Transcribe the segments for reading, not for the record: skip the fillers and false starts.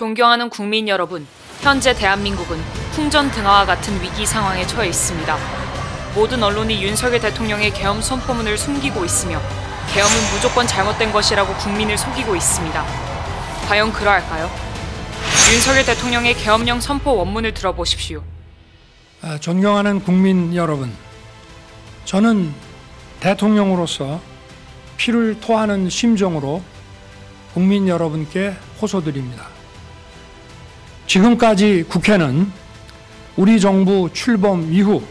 존경하는 국민 여러분, 현재 대한민국은 풍전등화와 같은 위기 상황에 처해 있습니다. 모든 언론이 윤석열 대통령의 계엄 선포문을 숨기고 있으며 계엄은 무조건 잘못된 것이라고 국민을 속이고 있습니다. 과연 그러할까요? 윤석열 대통령의 계엄령 선포 원문을 들어보십시오. 존경하는 국민 여러분, 저는 대통령으로서 피를 토하는 심정으로 국민 여러분께 호소드립니다. 지금까지 국회는 우리 정부 출범 이후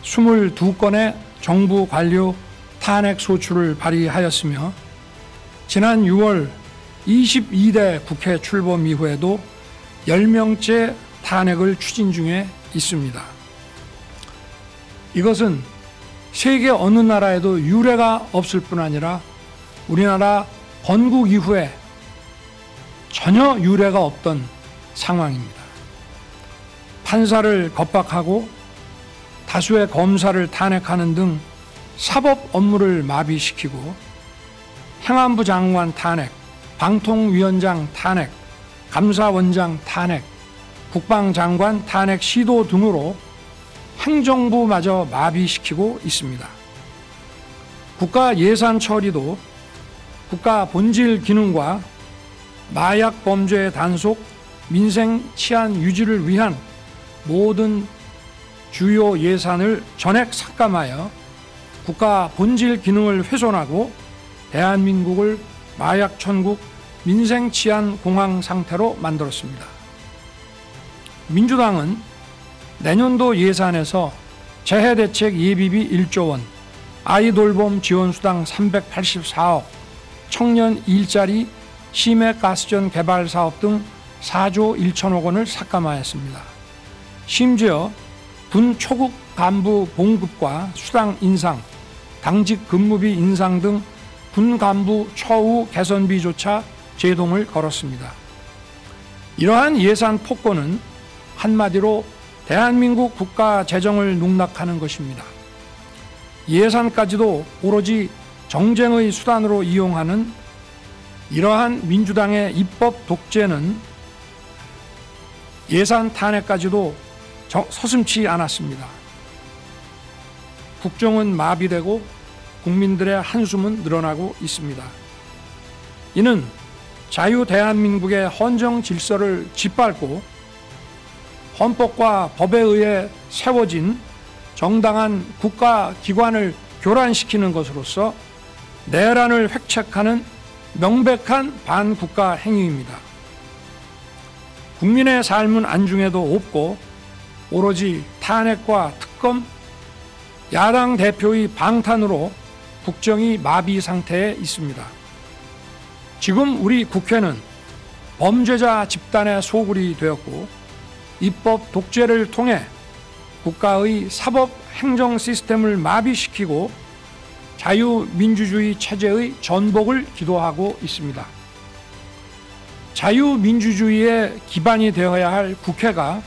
22건의 정부 관료 탄핵 소추를 발의하였으며 지난 6월 22대 국회 출범 이후에도 10명째 탄핵을 추진 중에 있습니다. 이것은 세계 어느 나라에도 유례가 없을 뿐 아니라 우리나라 건국 이후에 전혀 유례가 없던 상황입니다. 판사를 겁박하고 다수의 검사를 탄핵하는 등 사법 업무를 마비시키고 행안부 장관 탄핵, 방통위원장 탄핵, 감사원장 탄핵, 국방장관 탄핵 시도 등으로 행정부마저 마비시키고 있습니다. 국가 예산 처리도 국가 본질 기능과 마약 범죄 단속, 민생 치안 유지를 위한 모든 주요 예산을 전액 삭감하여 국가 본질 기능을 훼손하고 대한민국을 마약 천국, 민생 치안 공황 상태로 만들었습니다. 민주당은 내년도 예산에서 재해대책 예비비 1조 원, 아이돌봄 지원수당 384억, 청년 일자리, 심해가스전 개발 사업 등 4조 1천억 원을 삭감하였습니다. 심지어 군초급 간부 봉급과 수당 인상, 당직 근무비 인상 등 군 간부 처우 개선비조차 제동을 걸었습니다. 이러한 예산 폭거는 한마디로 대한민국 국가 재정을 농락하는 것입니다. 예산까지도 오로지 정쟁의 수단으로 이용하는 이러한 민주당의 입법 독재는 예산 탄핵까지도 서슴지 않았습니다. 국정은 마비되고 국민들의 한숨은 늘어나고 있습니다. 이는 자유 대한민국의 헌정 질서를 짓밟고 헌법과 법에 의해 세워진 정당한 국가기관을 교란시키는 것으로서 내란을 획책하는 명백한 반국가 행위입니다. 국민의 삶은 안중에도 없고 오로지 탄핵과 특검, 야당 대표의 방탄으로 국정이 마비 상태에 있습니다. 지금 우리 국회는 범죄자 집단의 소굴이 되었고 입법 독재를 통해 국가의 사법 행정 시스템을 마비시키고 자유민주주의 체제의 전복을 기도하고 있습니다. 자유민주주의의 기반이 되어야 할 국회가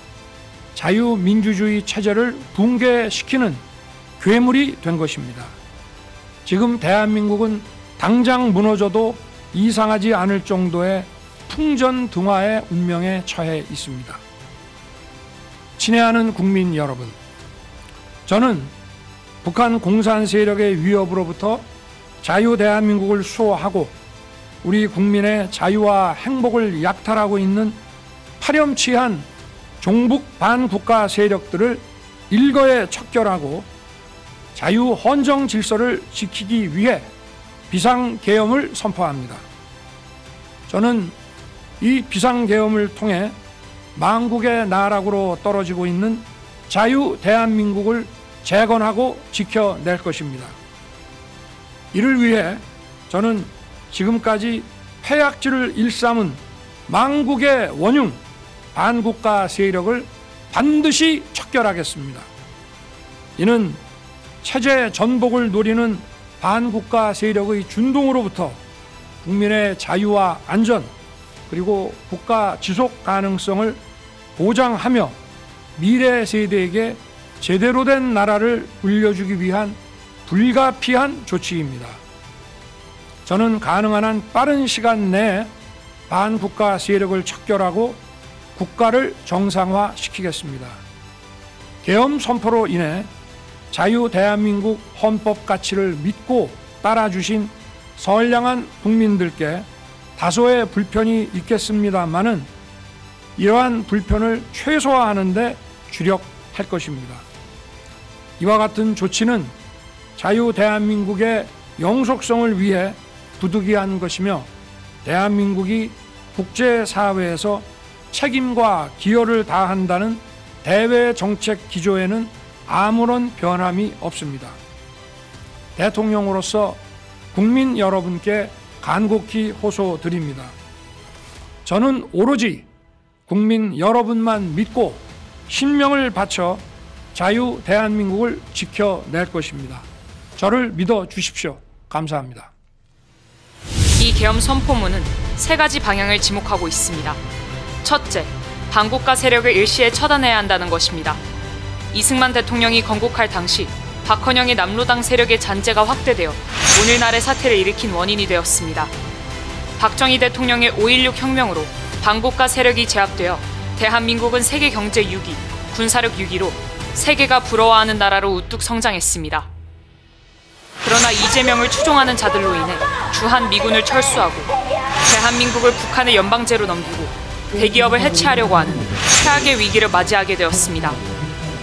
자유민주주의 체제를 붕괴시키는 괴물이 된 것입니다. 지금 대한민국은 당장 무너져도 이상하지 않을 정도의 풍전등화의 운명에 처해 있습니다. 친애하는 국민 여러분, 저는 북한 공산 세력의 위협으로부터 자유 대한민국을 수호하고 우리 국민의 자유와 행복을 약탈하고 있는 파렴치한 종북 반국가 세력들을 일거에 척결하고 자유 헌정 질서를 지키기 위해 비상계엄을 선포합니다. 저는 이 비상계엄을 통해 망국의 나락으로 떨어지고 있는 자유 대한민국을 재건하고 지켜낼 것입니다. 이를 위해 저는 지금까지 폐악질을 일삼은 망국의 원흉 반국가 세력을 반드시 척결하겠습니다. 이는 체제 전복을 노리는 반국가 세력의 준동으로부터 국민의 자유와 안전 그리고 국가 지속 가능성을 보장하며 미래 세대에게 제대로 된 나라를 물려주기 위한 불가피한 조치입니다. 저는 가능한 한 빠른 시간 내에 반국가 세력을 척결하고 국가를 정상화시키겠습니다. 계엄 선포로 인해 자유 대한민국 헌법 가치를 믿고 따라주신 선량한 국민들께 다소의 불편이 있겠습니다마는 이러한 불편을 최소화하는 데 주력할 것입니다. 이와 같은 조치는 자유 대한민국의 영속성을 위해 부득이한 것이며 대한민국이 국제사회에서 책임과 기여를 다한다는 대외 정책 기조에는 아무런 변함이 없습니다. 대통령으로서 국민 여러분께 간곡히 호소드립니다. 저는 오로지 국민 여러분만 믿고 신명을 바쳐 자유 대한민국을 지켜낼 것입니다. 저를 믿어 주십시오. 감사합니다. 이 계엄 선포문은 세 가지 방향을 지목하고 있습니다. 첫째, 반국가 세력을 일시에 처단해야 한다는 것입니다. 이승만 대통령이 건국할 당시 박헌영의 남로당 세력의 잔재가 확대되어 오늘날의 사태를 일으킨 원인이 되었습니다. 박정희 대통령의 5.16 혁명으로 반국가 세력이 제압되어 대한민국은 세계 경제 6위, 군사력 6위로 세계가 부러워하는 나라로 우뚝 성장했습니다. 그러나 이재명을 추종하는 자들로 인해 주한 미군을 철수하고 대한민국을 북한의 연방제로 넘기고 대기업을 해체하려고 하는 최악의 위기를 맞이하게 되었습니다.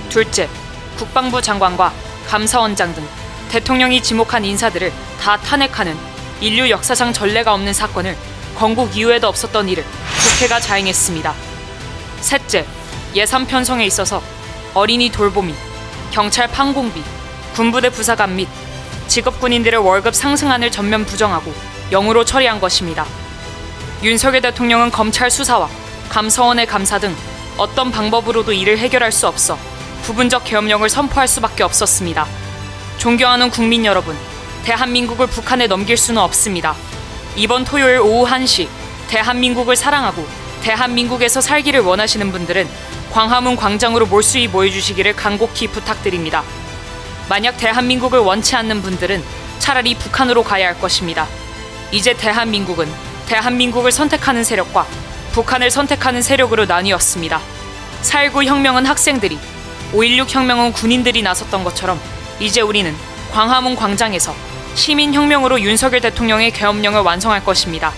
둘째, 국방부 장관과 감사원장 등 대통령이 지목한 인사들을 다 탄핵하는 인류 역사상 전례가 없는 사건을 건국 이후에도 없었던 일을 국회가 자행했습니다. 셋째, 예산 편성에 있어서 어린이 돌보미, 경찰 판공비, 군부대 부사관 및 직업군인들의 월급 상승안을 전면 부정하고 0으로 처리한 것입니다. 윤석열 대통령은 검찰 수사와 감사원의 감사 등 어떤 방법으로도 이를 해결할 수 없어 부분적 계엄령을 선포할 수밖에 없었습니다. 존경하는 국민 여러분, 대한민국을 북한에 넘길 수는 없습니다. 이번 토요일 오후 1시 대한민국을 사랑하고 대한민국에서 살기를 원하시는 분들은 광화문 광장으로 몰수히 모여주시기를 간곡히 부탁드립니다. 만약 대한민국을 원치 않는 분들은 차라리 북한으로 가야 할 것입니다. 이제 대한민국은 대한민국을 선택하는 세력과 북한을 선택하는 세력으로 나뉘었습니다. 4.19 혁명은 학생들이, 5.16 혁명은 군인들이 나섰던 것처럼 이제 우리는 광화문 광장에서 시민혁명으로 윤석열 대통령의 계엄령을 완성할 것입니다.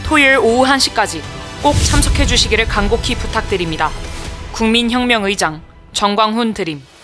토요일 오후 1시까지 꼭 참석해 주시기를 간곡히 부탁드립니다. 국민혁명의장 정광훈 드림.